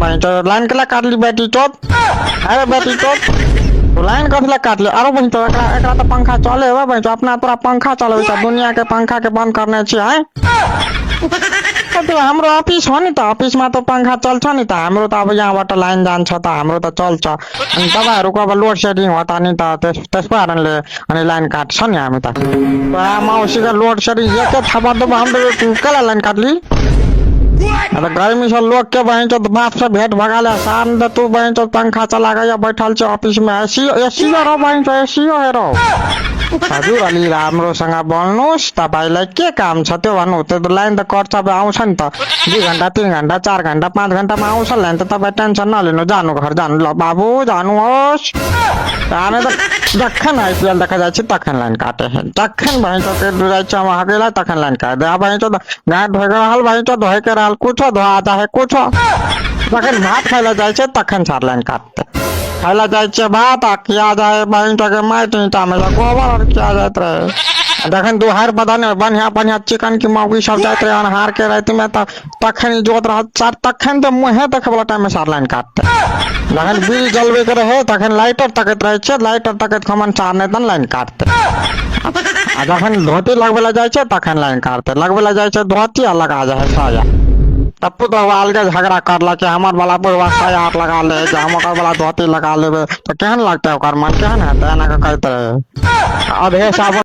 भाई तो लाइन के ला काट ली बेटी चोत। अरे बेटी चोत तो लाइन कथला काट ले। अरे भाई तो एकरा तो पंखा चले हुआ भाई तो अपना तोरा पंखा चले सब दुनिया के पंखा के बंद करने छी है। तो हमरो ऑफिस हो नहीं तो ऑफिस में तो पंखा चल्छ नहीं तो हमरो तो अब यहाँबाट लाइन जान्छ त हाम्रो त चल्छ। अनि तपाईँहरूको अब लोड सेडिङ होता नि त त्यस कारणले अनि लाइन काट्छ नि हामी त। मौसीको लोड सेडिङ एकै थापा त हाम्रो कसलाई लाइन काट्ली। अरे गर्मी से लोग के बहन चो बाप से भेंट भगा ले शाम दे तू बहन चो पंखा चला गया बैठल छे ऑफिस में एसी एसी रो बहन चो एसी हो रो। हजुर अलि राम्रोसँग बोल्नुस् तपाईलाई के काम छ त्यो भन्नु त्यो लाइन त कट्छ अब आउँछ नि त 2 घण्टा 3 घण्टा 4 घण्टा 5 घण्टामा आउँछ लाइन त तपाईँ टेन्सन नलिनु जानु घर जानु ल बाबु जानुहोस्। हामी त जखन आइपिएल देखा जाइ छी तखन लाइन काटे है जखन बहन चो के जाइ छ वहाँ के तखन लाइन काट दे बहन चो गाय धोइ रहल बहन चो धोइ के रहल कुछो धोआ चाहे कुछो जखन भात खाइला जाइ छै तखन चार लाइन काटते खाइला जाइ छै भात आ किया जाए बहन चो के माटि ईंटा में गोबर और किया जाइत रहे जखन दुहार बदन बढ़िया बढ़िया चिकन की मौगी सब जाइत रहे अनहार के रात में तखन जोत रह तखन तो मुँहे देखे वाला टाइम में चार लाइन काटते जखन बिल जलबे के रहे तखन लाइटर तकैत रहे छै लाइटर तकैत खमन चार नहीं तन लाइन काटते आ जखन धोती लगबे जाइ छै तखन लाइन काटते लगबे जाइ छै धोती आ लगा जाए साया तब तो अलगे झगड़ा करला कि हमार वाला पूरा साया लगा ले हम वाला धोती लगा लेबे तो केहन लगता है मन केहन है कहते अधे साबुन